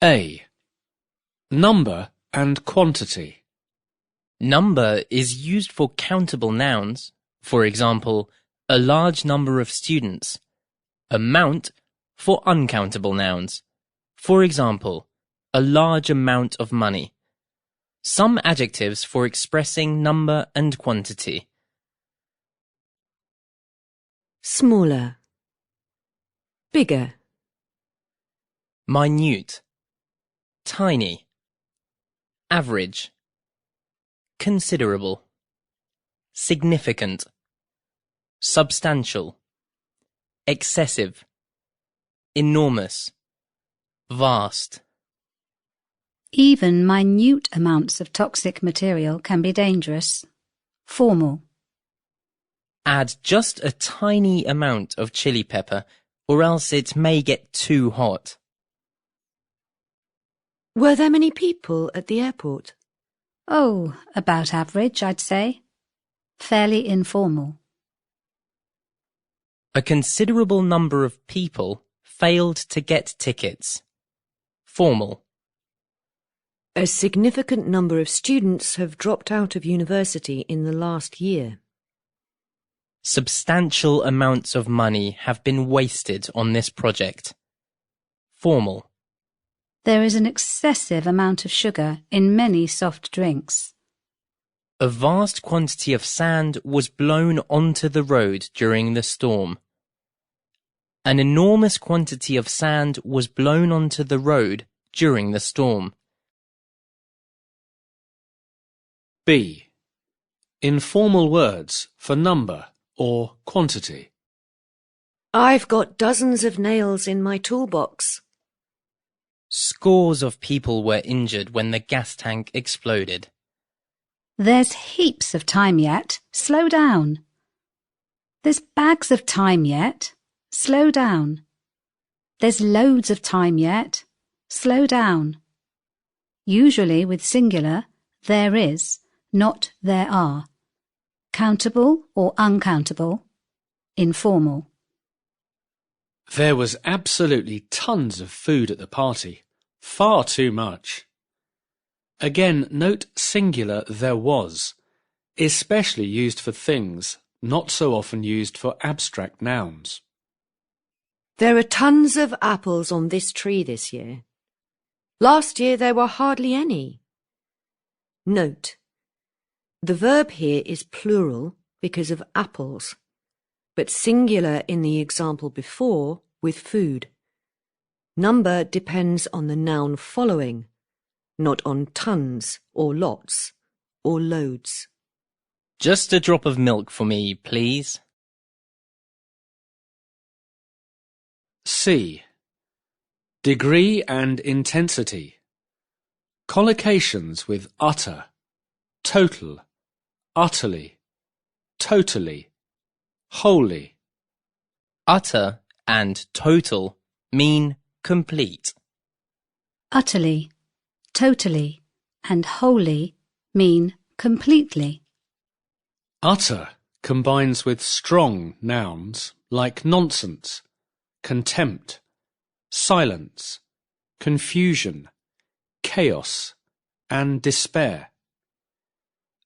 A. Number and quantity. Number is used for countable nouns, for example, a large number of students. Amount for uncountable nouns, for example, a large amount of money. Some adjectives for expressing number and quantity. Smaller, bigger, Minute, tiny, average, considerable, significant, substantial, excessive, enormous, vast. Even minute amounts of toxic material can be dangerous. Formal. Add just a tiny amount of chili pepper, or else it may get too hot. Were there many people at the airport? Oh, about average, I'd say. Fairly informal. A considerable number of people failed to get tickets. Formal. A significant number of students have dropped out of university in the last year. Substantial amounts of money have been wasted on this project. Formal. There is an excessive amount of sugar in many soft drinks. A vast quantity of sand was blown onto the road during the storm. An enormous quantity of sand was blown onto the road during the storm. B. Informal words for number or quantity. I've got dozens of nails in my toolbox. Scores of people were injured when the gas tank exploded. There's heaps of time yet. Slow down. There's bags of time yet. Slow down. There's loads of time yet. Slow down. Usually with singular, there is, not there are. Countable or uncountable. Informal. There was absolutely tons of food at the party. Far too much. Again, note singular there was, especially used for things, not so often used for abstract nouns. There are tons of apples on this tree this year. Last year there were hardly any. Note, the verb here is plural because of apples, but singular in the example before with food. Number depends on the noun following, not on tons or lots or loads. Just a drop of milk for me, please. C. Degree and intensity. Collocations with utter, total, utterly, totally, wholly. Utter and total mean complete. Utterly, totally, and wholly mean completely. Utter combines with strong nouns like nonsense, contempt, silence, confusion, chaos, and despair.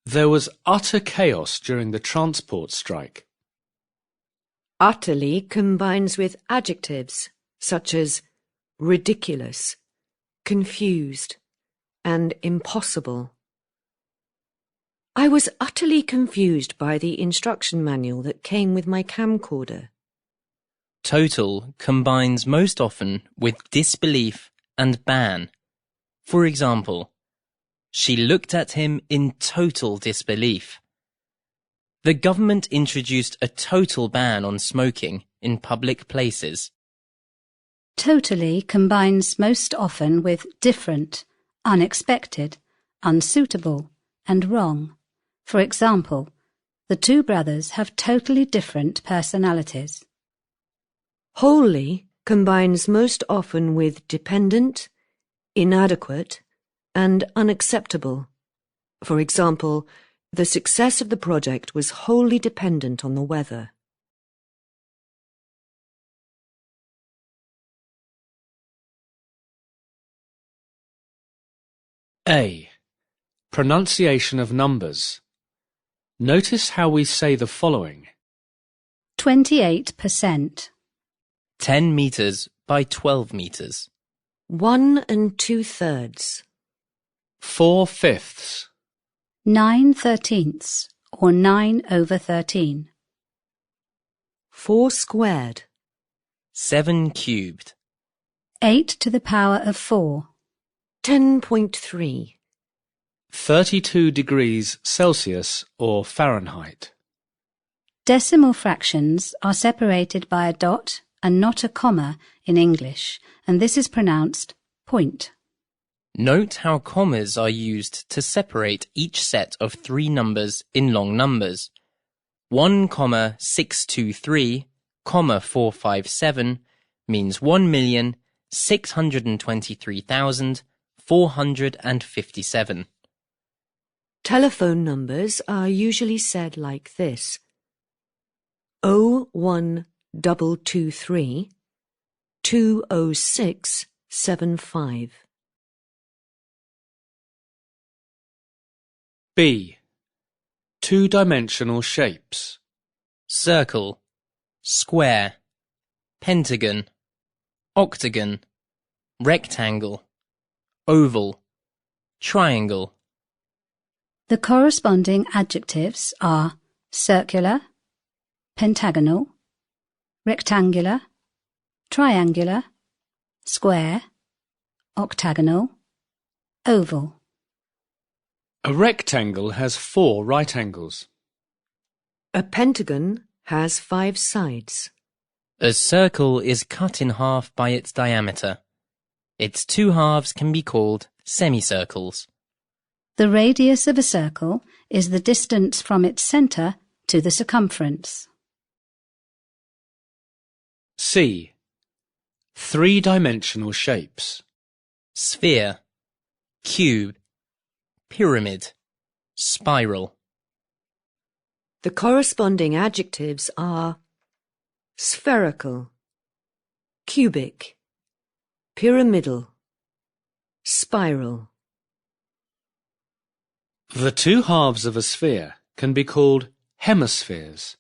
There was utter chaos during the transport strike. Utterly combines with adjectives such as ridiculous, confused, and impossible. I was utterly confused by the instruction manual that came with my camcorder. Total combines most often with disbelief and ban. For example, she looked at him in total disbelief. The government introduced a total ban on smoking in public places. Totally combines most often with different, unexpected, unsuitable, and wrong. For example, the two brothers have totally different personalities. Wholly combines most often with dependent, inadequate, and unacceptable. For example, the success of the project was wholly dependent on the weather. A. Pronunciation of numbers. Notice how we say the following. 28%. 10 meters by 12 meters. 1 2/3. 4/5. 9/13 or 9/13. 4 squared. 7 cubed. 8 to the power of 4. 10.3. 32 degrees Celsius or Fahrenheit. Decimal fractions are separated by a dot and not a comma in English, and this is pronounced point. Note how commas are used to separate each set of 3 numbers in long numbers. 1,623, 457 means 1,623,457. Telephone numbers are usually said like this: 01223 20675. B. Two-dimensional shapes. Circle, square, pentagon, octagon, rectangle, oval, triangle. The corresponding adjectives are circular, pentagonal, rectangular, triangular, square, octagonal, oval. A rectangle has 4 right angles. A pentagon has 5 sides. A circle is cut in half by its diameter. Its 2 halves can be called semicircles. The radius of a circle is the distance from its centre to the circumference. C. Three-dimensional shapes. Sphere, cube, pyramid, spiral. The corresponding adjectives are spherical, cubic, pyramidal, spiral. The 2 halves of a sphere can be called hemispheres.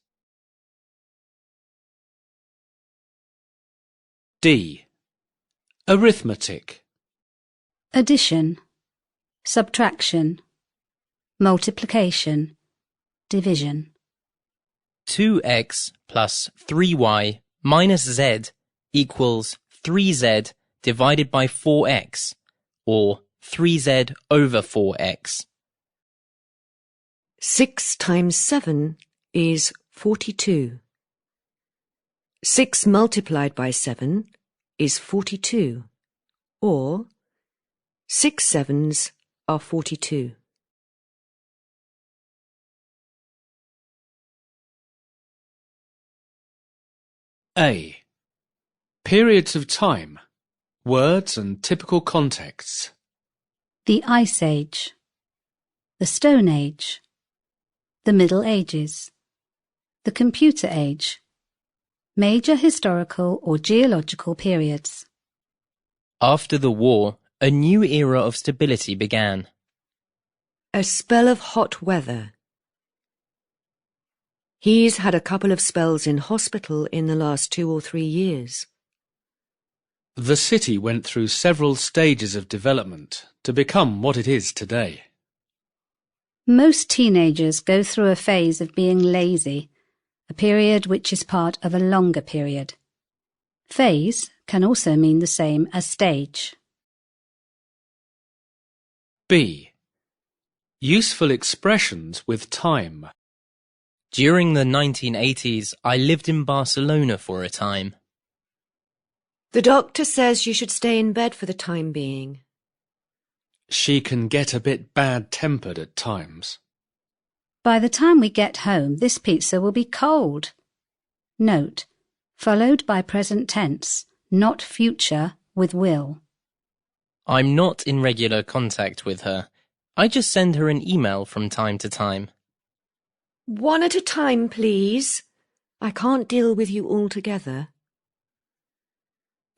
D. Arithmetic. Addition, subtraction, multiplication, division. 2x plus 3y minus z equals 3z divided by 4x, or 3z over 4x. 6 times 7 is 42. 6 multiplied by 7 is 42, or 6 sevens are 42. A. Periods of time. Words and typical contexts. The Ice Age, the Stone Age, the Middle Ages, the Computer Age, major historical or geological periods. After the war, a new era of stability began. A spell of hot weather. He's had a couple of spells in hospital in the last 2 or 3 years. The city went through several stages of development to become what it is today. Most teenagers go through a phase of being lazy, a period which is part of a longer period. Phase can also mean the same as stage. B. Useful expressions with time. During the 1980s, I lived in Barcelona for a time. The doctor says you should stay in bed for the time being. She can get a bit bad-tempered at times. By the time we get home, this pizza will be cold. Note, followed by present tense, not future with will. I'm not in regular contact with her. I just send her an email from time to time. 1 at a time, please. I can't deal with you all together.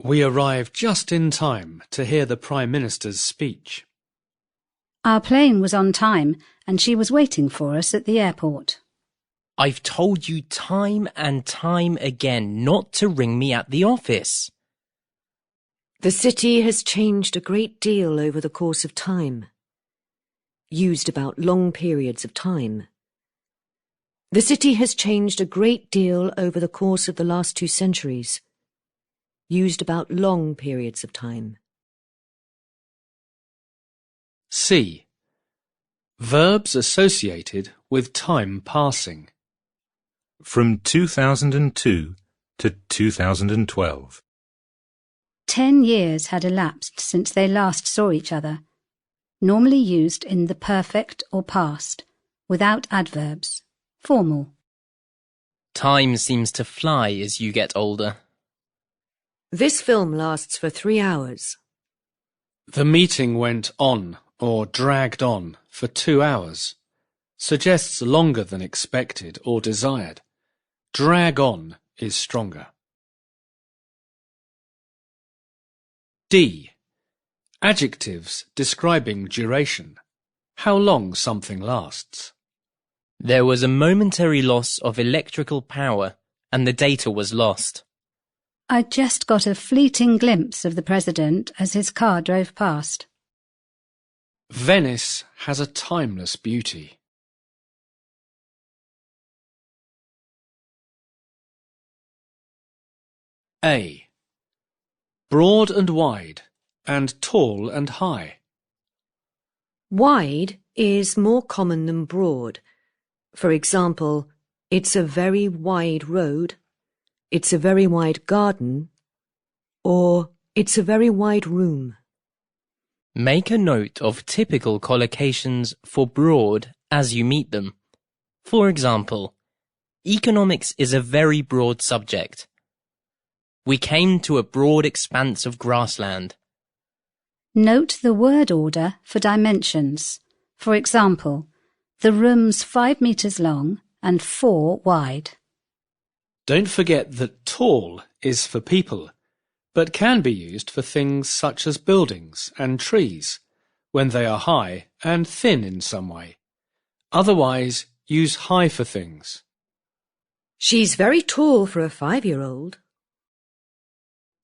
We arrived just in time to hear the Prime Minister's speech. Our plane was on time and she was waiting for us at the airport. I've told you time and time again not to ring me at the office. The city has changed a great deal over the course of time. Used about long periods of time. The city has changed a great deal over the course of the last 2 centuries. Used about long periods of time. C. Verbs associated with time passing. From 2002 to 2012. 10 years had elapsed since they last saw each other, normally used in the perfect or past, without adverbs, formal. Time seems to fly as you get older. This film lasts for 3 hours. The meeting went on or dragged on for 2 hours. Suggests longer than expected or desired. Drag on is stronger. D. Adjectives describing duration. How long something lasts. There was a momentary loss of electrical power and the data was lost. I just got a fleeting glimpse of the president as his car drove past. Venice has a timeless beauty. A. Broad and wide, and tall and high. Wide is more common than broad. For example, it's a very wide road, it's a very wide garden, or it's a very wide room. Make a note of typical collocations for broad as you meet them. For example, economics is a very broad subject. We came to a broad expanse of grassland. Note the word order for dimensions. For example, the room's 5 meters long and 4 wide. Don't forget that tall is for people, but can be used for things such as buildings and trees, when they are high and thin in some way. Otherwise, use high for things. She's very tall for a 5-year-old.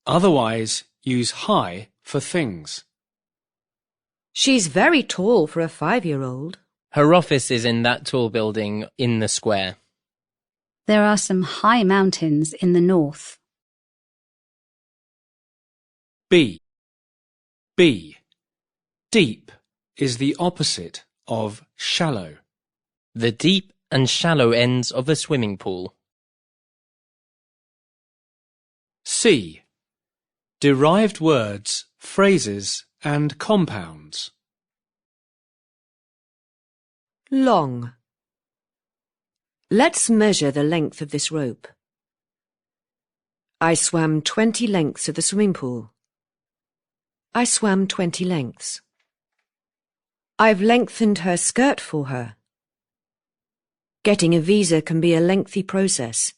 Otherwise, use high for things. She's very tall for a 5-year-old. Her office is in that tall building in the square. There are some high mountains in the north. B. B. Deep is the opposite of shallow. The deep and shallow ends of a swimming pool. C. Derived words, phrases, and compounds. Long. Let's measure the length of this rope. I swam 20 lengths of the swimming pool. I swam 20 lengths. I've lengthened her skirt for her. Getting a visa can be a lengthy process.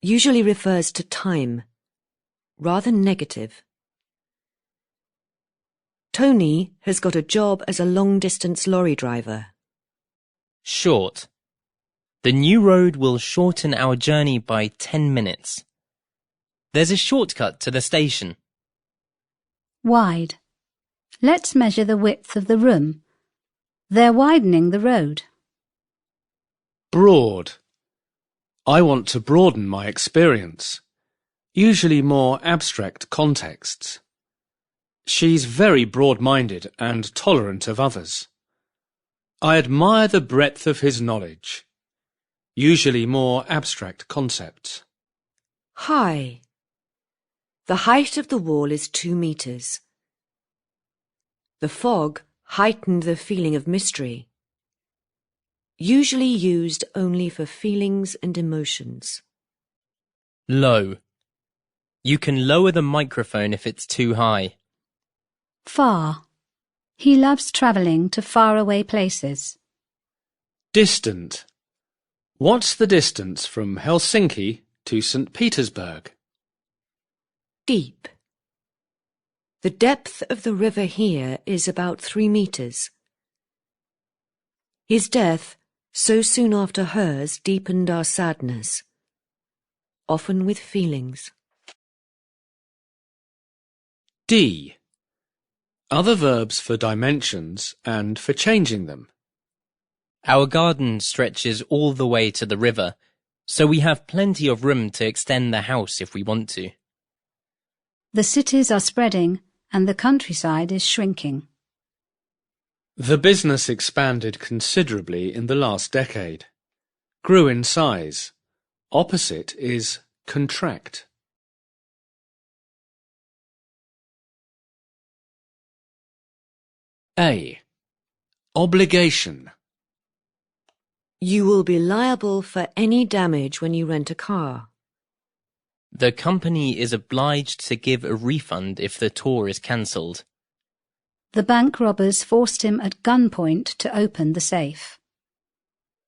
Usually refers to time. Rather negative. Tony has got a job as a long-distance lorry driver. Short. The new road will shorten our journey by 10 minutes. There's a shortcut to the station. Wide. Let's measure the width of the room. They're widening the road. Broad. I want to broaden my experience. Usually more abstract contexts. She's very broad-minded and tolerant of others. I admire the breadth of his knowledge. Usually more abstract concepts. High. The height of the wall is 2 meters. The fog heightened the feeling of mystery. Usually used only for feelings and emotions. Low. You can lower the microphone if it's too high. Far. He loves travelling to faraway places. Distant. What's the distance from Helsinki to St. Petersburg? Deep. The depth of the river here is about 3 meters. His death, so soon after hers, deepened our sadness, often with feelings. D. Other verbs for dimensions and for changing them. Our garden stretches all the way to the river, so we have plenty of room to extend the house if we want to. The cities are spreading and the countryside is shrinking. The business expanded considerably in the last decade. Grew in size. Opposite is contract. A. Obligation. You will be liable for any damage when you rent a car. The company is obliged to give a refund if the tour is cancelled. The bank robbers forced him at gunpoint to open the safe.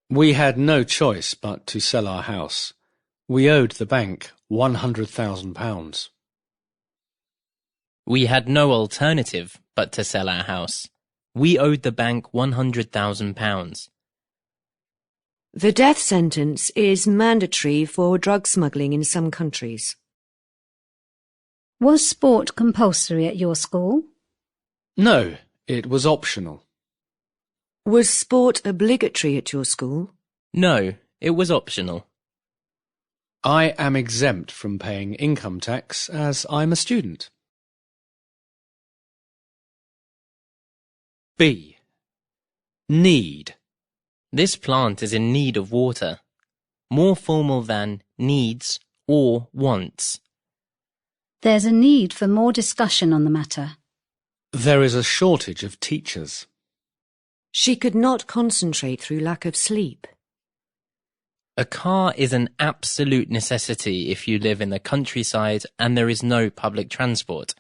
We had no choice but to sell our house. We owed the bank £100,000. We had no alternative but to sell our house. We owed the bank £100,000. The death sentence is mandatory for drug smuggling in some countries. Was sport compulsory at your school? No, it was optional. Was sport obligatory at your school? No, it was optional. I am exempt from paying income tax as I'm a student. B. Need. This plant is in need of water. More formal than needs or wants. There's a need for more discussion on the matter. There is a shortage of teachers. She could not concentrate through lack of sleep. A car is an absolute necessity if you live in the countryside and there is no public transport.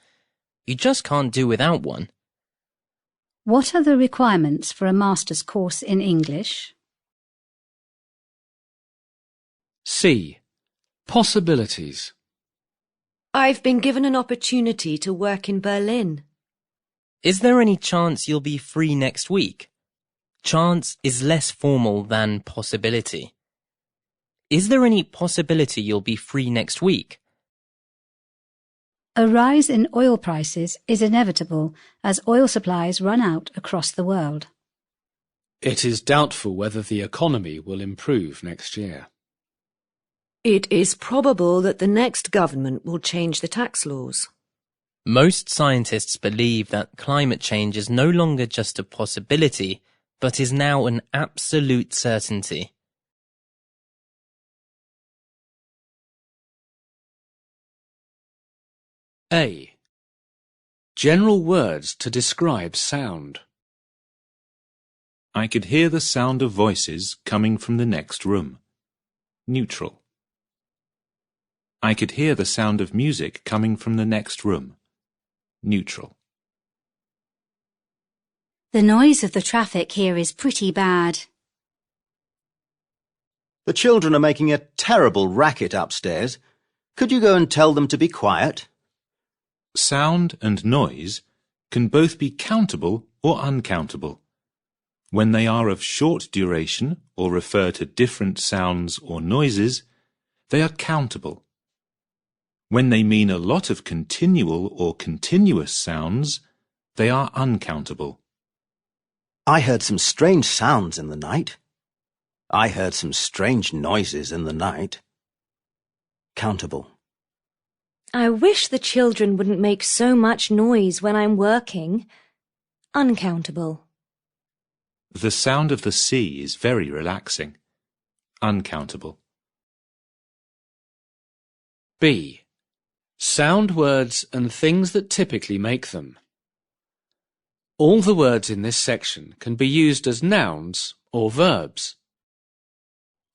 You just can't do without one. What are the requirements for a master's course in English? C. Possibilities. I've been given an opportunity to work in Berlin. Is there any chance you'll be free next week? Chance is less formal than possibility. Is there any possibility you'll be free next week? A rise in oil prices is inevitable as oil supplies run out across the world. It is doubtful whether the economy will improve next year. It is probable that the next government will change the tax laws. Most scientists believe that climate change is no longer just a possibility, but is now an absolute certainty. A. General words to describe sound. I could hear the sound of voices coming from the next room. Neutral. I could hear the sound of music coming from the next room. Neutral. The noise of the traffic here is pretty bad. The children are making a terrible racket upstairs. Could you go and tell them to be quiet? Sound and noise can both be countable or uncountable. When they are of short duration or refer to different sounds or noises, they are countable. When they mean a lot of continual or continuous sounds, they are uncountable. I heard some strange sounds in the night. I heard some strange noises in the night. Countable. I wish the children wouldn't make so much noise when I'm working. Uncountable. The sound of the sea is very relaxing. Uncountable. B. Sound words and things that typically make them. All the words in this section can be used as nouns or verbs.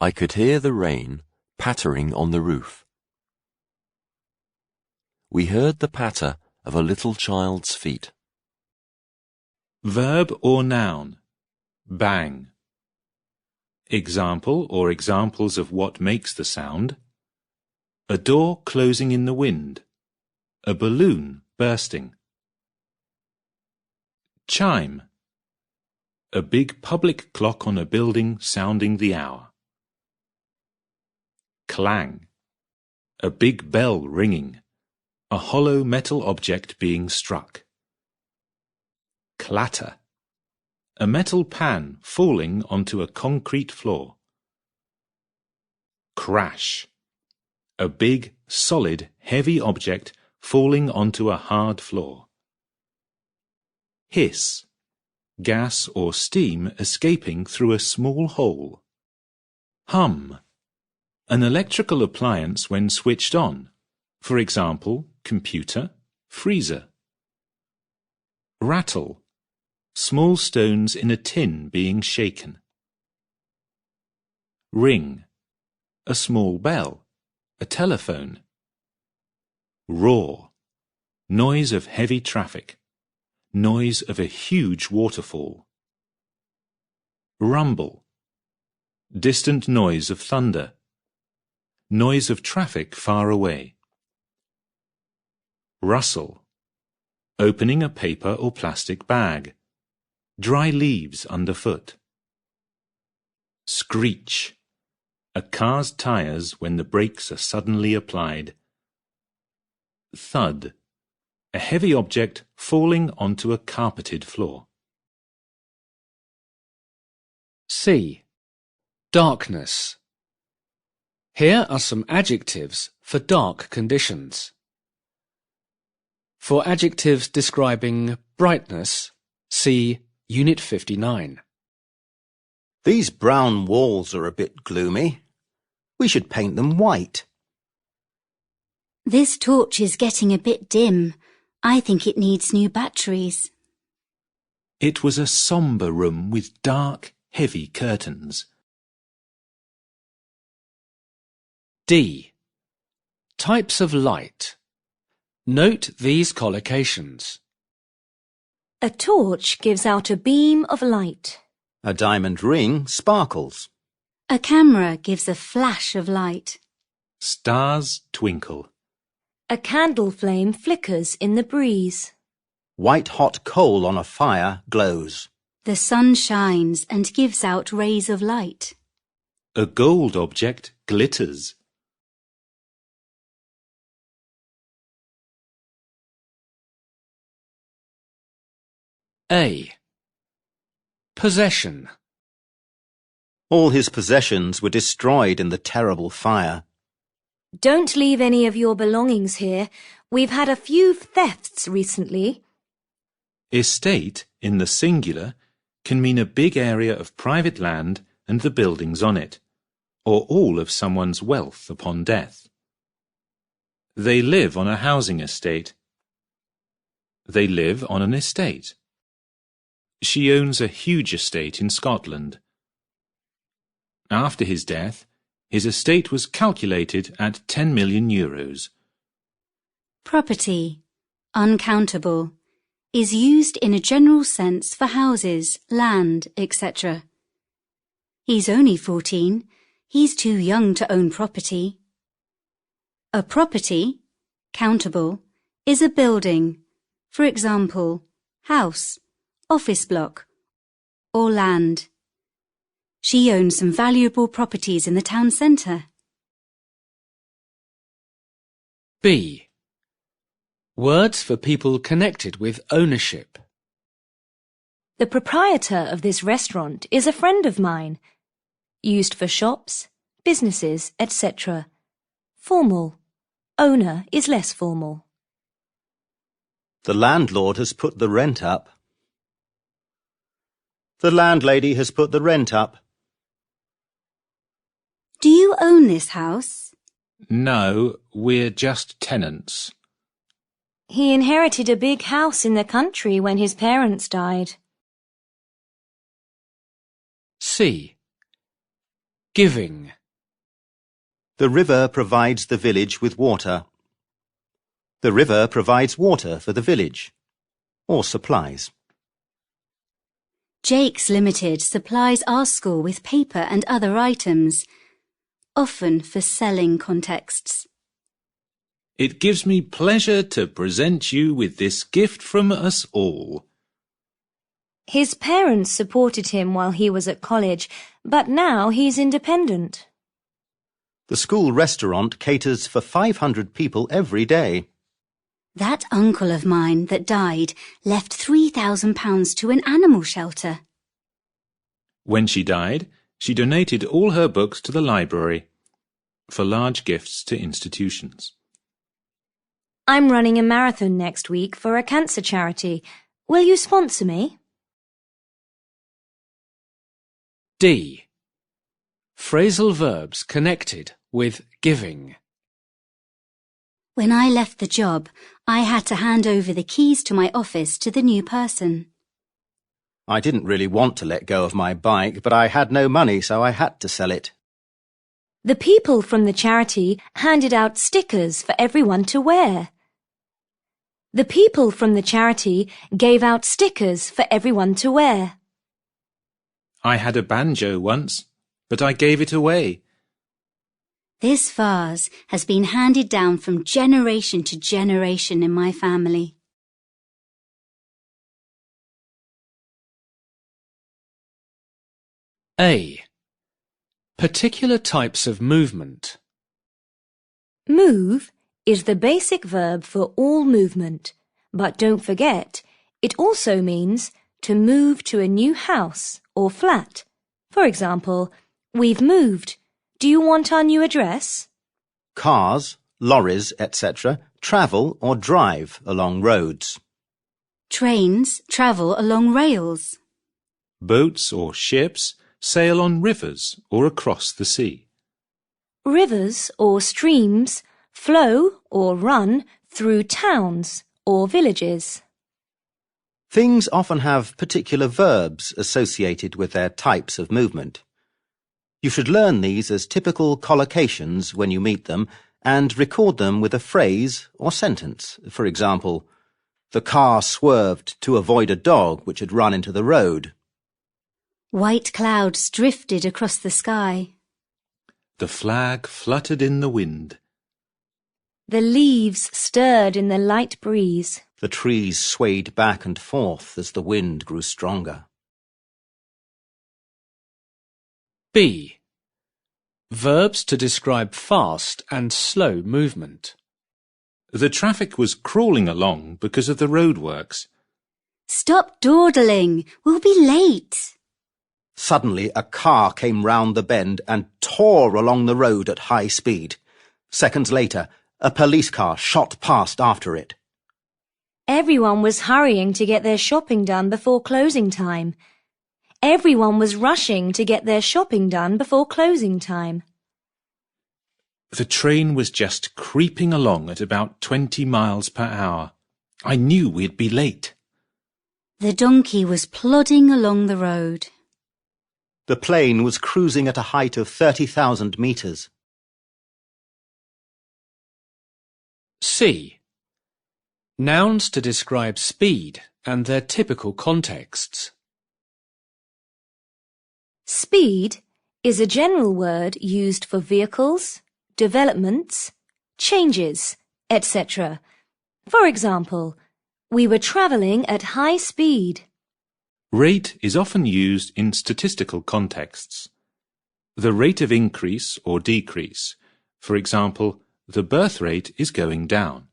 I could hear the rain pattering on the roof. We heard the patter of a little child's feet. Verb or noun. Bang. Example or examples of what makes the sound. A door closing in the wind. A balloon bursting. Chime. A big public clock on a building sounding the hour. Clang. A big bell ringing. A hollow metal object being struck. Clatter. A metal pan falling onto a concrete floor. Crash. A big, solid, heavy object falling onto a hard floor. Hiss. Gas or steam escaping through a small hole. Hum. An electrical appliance when switched on. For example, computer, freezer. Rattle. Small stones in a tin being shaken. Ring. A small bell. A telephone. Roar. Noise of heavy traffic. Noise of a huge waterfall. Rumble. Distant noise of thunder. Noise of traffic far away. Rustle. Opening a paper or plastic bag. Dry leaves underfoot. Screech. A car's tires when the brakes are suddenly applied. Thud. A heavy object falling onto a carpeted floor. C. Darkness. Here are some adjectives for dark conditions. For adjectives describing brightness, see Unit 59. These brown walls are a bit gloomy. We should paint them white. This torch is getting a bit dim. I think it needs new batteries. It was a sombre room with dark, heavy curtains. D. Types of light. Note these collocations. A torch gives out a beam of light. A diamond ring sparkles. A camera gives a flash of light. Stars twinkle. A candle flame flickers in the breeze. White-hot coal on a fire glows. The sun shines and gives out rays of light. A gold object glitters. A. Possession. All his possessions were destroyed in the terrible fire. Don't leave any of your belongings here. We've had a few thefts recently. Estate, in the singular, can mean a big area of private land and the buildings on it, or all of someone's wealth upon death. They live on a housing estate. They live on an estate. She owns a huge estate in Scotland. After his death, his estate was calculated at 10 million euros. Property, uncountable, is used in a general sense for houses, land, etc. He's only 14. He's too young to own property. A property, countable, is a building, for example, house, office block, or land. She owns some valuable properties in the town centre. B. Words for people connected with ownership. The proprietor of this restaurant is a friend of mine. Used for shops, businesses, etc. Formal. Owner is less formal. The landlord has put the rent up. The landlady has put the rent up. Do you own this house? No, we're just tenants. He inherited a big house in the country when his parents died. C. Giving. The river provides the village with water. The river provides water for the village, or supplies. Jake's Limited supplies our school with paper and other items, often for selling contexts. It gives me pleasure to present you with this gift from us all. His parents supported him while he was at college, but now he's independent. The school restaurant caters for 500 people every day. That uncle of mine that died left £3,000 to an animal shelter. When she died, she donated all her books to the library for large gifts to institutions. I'm running a marathon next week for a cancer charity. Will you sponsor me? D. Phrasal verbs connected with giving. When I left the job, I had to hand over the keys to my office to the new person. I didn't really want to let go of my bike, but I had no money, so I had to sell it. The people from the charity handed out stickers for everyone to wear. The people from the charity gave out stickers for everyone to wear. I had a banjo once, but I gave it away. This vase has been handed down from generation to generation in my family. A. Particular types of movement. Move is the basic verb for all movement, but don't forget, it also means to move to a new house or flat. For example, we've moved. Do you want our new address? Cars, lorries, etc. travel or drive along roads. Trains travel along rails. Boats or ships sail on rivers or across the sea. Rivers or streams flow or run through towns or villages. Things often have particular verbs associated with their types of movement. You should learn these as typical collocations when you meet them and record them with a phrase or sentence. For example, the car swerved to avoid a dog which had run into the road. White clouds drifted across the sky. The flag fluttered in the wind. The leaves stirred in the light breeze. The trees swayed back and forth as the wind grew stronger. B. Verbs to describe fast and slow movement. The traffic was crawling along because of the roadworks. Stop dawdling, we'll be late. Suddenly a car came round the bend and tore along the road at high speed. Seconds later, a police car shot past after it. Everyone was hurrying to get their shopping done before closing time. Everyone was rushing to get their shopping done before closing time. The train was just creeping along at about 20 miles per hour. I knew we'd be late. The donkey was plodding along the road. The plane was cruising at a height of 30,000 meters. C. Nouns to describe speed and their typical contexts. Speed is a general word used for vehicles, developments, changes, etc. For example, we were travelling at high speed. Rate is often used in statistical contexts. The rate of increase or decrease. For example, the birth rate is going down.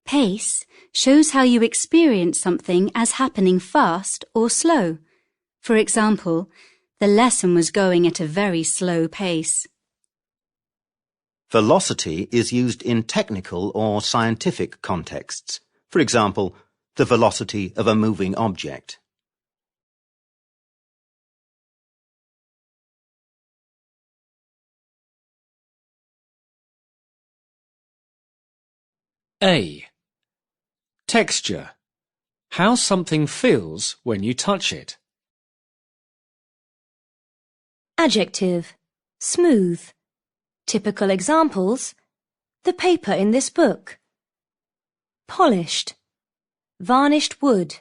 Pace shows how you experience something as happening fast or slow. For example, the lesson was going at a very slow pace. Velocity is used in technical or scientific contexts. For example, the velocity of a moving object. A. Texture. How something feels when you touch it. Adjective, smooth. Typical examples, the paper in this book. Polished, varnished wood,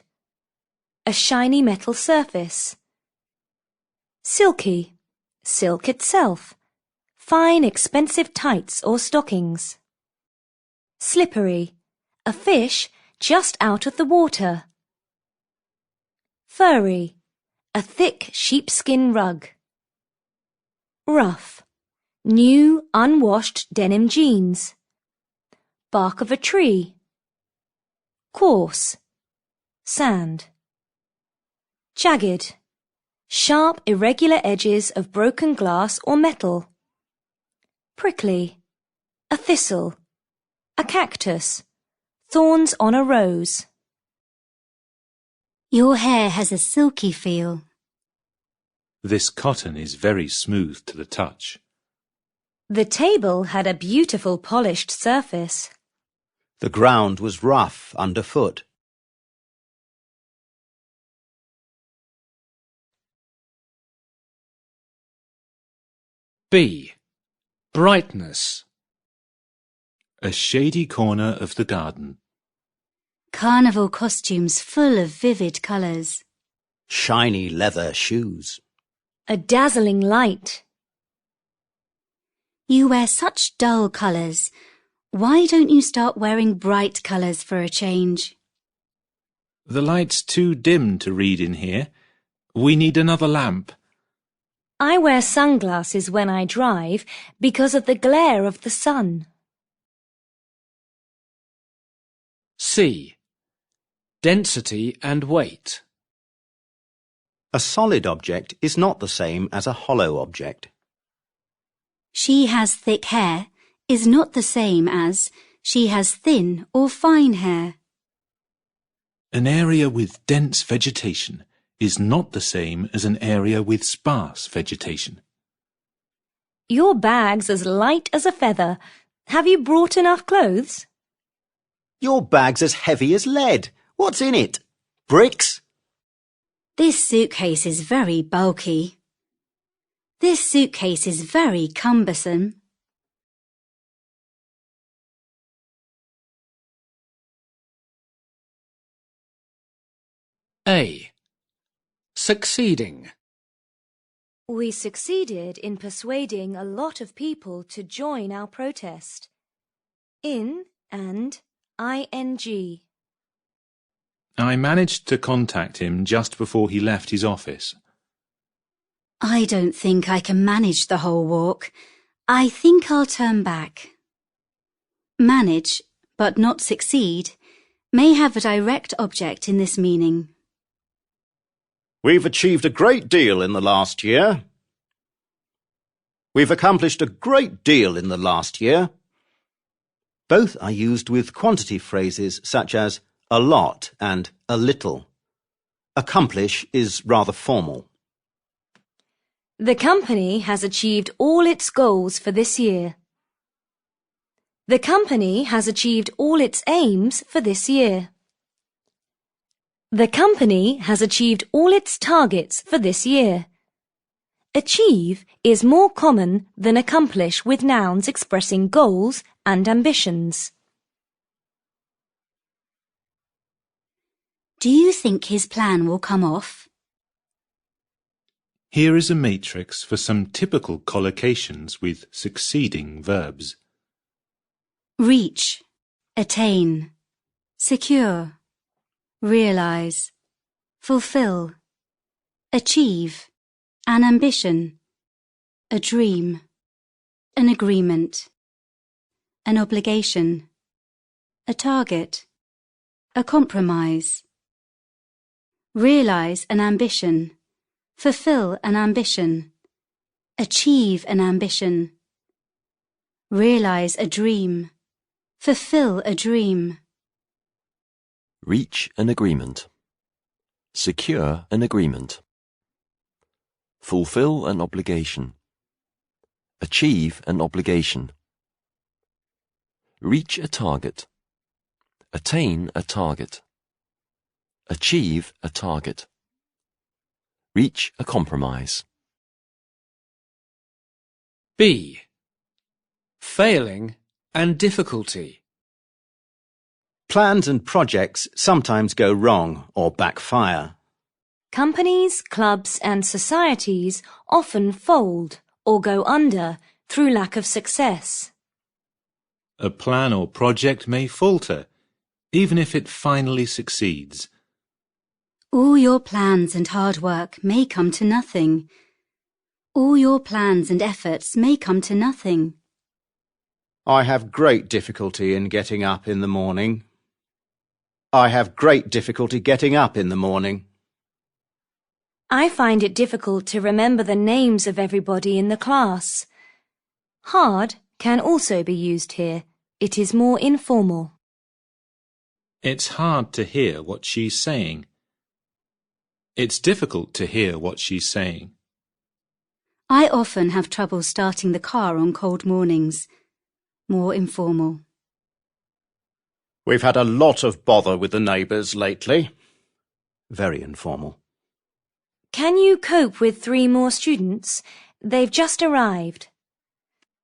a shiny metal surface. Silky, silk itself, fine expensive tights or stockings. Slippery, a fish just out of the water. Furry, a thick sheepskin rug. Rough, new unwashed denim jeans. Bark of a tree. Coarse, sand. Jagged, sharp irregular edges of broken glass or metal. Prickly, a thistle, a cactus, thorns on a rose. Your hair has a silky feel. This cotton is very smooth to the touch. The table had a beautiful polished surface. The ground was rough underfoot. B. Brightness. A shady corner of the garden. Carnival costumes full of vivid colours. Shiny leather shoes. A dazzling light. You wear such dull colours. Why don't you start wearing bright colours for a change? The light's too dim to read in here. We need another lamp. I wear sunglasses when I drive because of the glare of the sun. C. Density and weight. A solid object is not the same as a hollow object. She has thick hair is not the same as she has thin or fine hair. An area with dense vegetation is not the same as an area with sparse vegetation. Your bag's as light as a feather. Have you brought enough clothes? Your bag's as heavy as lead. What's in it? Bricks? This suitcase is very bulky. This suitcase is very cumbersome. A. Succeeding. We succeeded in persuading a lot of people to join our protest. In and ing. I managed to contact him just before he left his office. I don't think I can manage the whole walk. I think I'll turn back. Manage, but not succeed, may have a direct object in this meaning. We've achieved a great deal in the last year. We've accomplished a great deal in the last year. Both are used with quantity phrases such as a lot and a little. Accomplish is rather formal. The company has achieved all its goals for this year. The company has achieved all its aims for this year. The company has achieved all its targets for this year. Achieve is more common than accomplish with nouns expressing goals and ambitions. Do you think his plan will come off? Here is a matrix for some typical collocations with succeeding verbs. Reach, attain, secure, realize, fulfill, achieve, an ambition, a dream, an agreement, an obligation, a target, a compromise. Realize an ambition, fulfill an ambition, achieve an ambition. Realize a dream, fulfill a dream. Reach an agreement. Secure an agreement. Fulfill an obligation. Achieve an obligation. Reach a target. Attain a target. Achieve a target. Reach a compromise. B. Failing and difficulty. Plans and projects sometimes go wrong or backfire. Companies, clubs and societies often fold or go under through lack of success. A plan or project may falter, even if it finally succeeds. All your plans and hard work may come to nothing. All your plans and efforts may come to nothing. I have great difficulty in getting up in the morning. I have great difficulty getting up in the morning. I find it difficult to remember the names of everybody in the class. Hard can also be used here. It is more informal. It's hard to hear what she's saying. It's difficult to hear what she's saying. I often have trouble starting the car on cold mornings. More informal. We've had a lot of bother with the neighbours lately. Very informal. Can you cope with 3 more students? They've just arrived.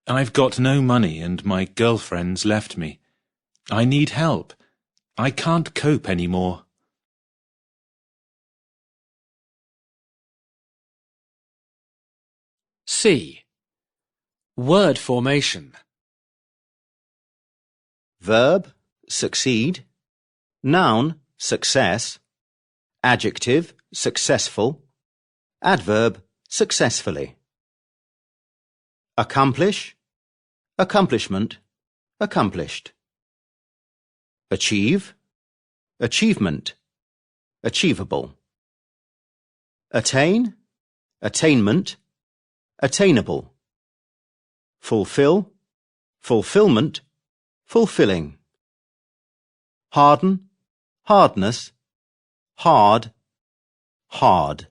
I've got no money and my girlfriend's left me. I need help. I can't cope any more. C. Word formation. Verb, succeed. Noun, success. Adjective, successful. Adverb, successfully. Accomplish, accomplishment, accomplished. Achieve, achievement, achievable. Attain, attainment, attainable. Fulfill, fulfillment, fulfilling. Harden, hardness, hard, hard.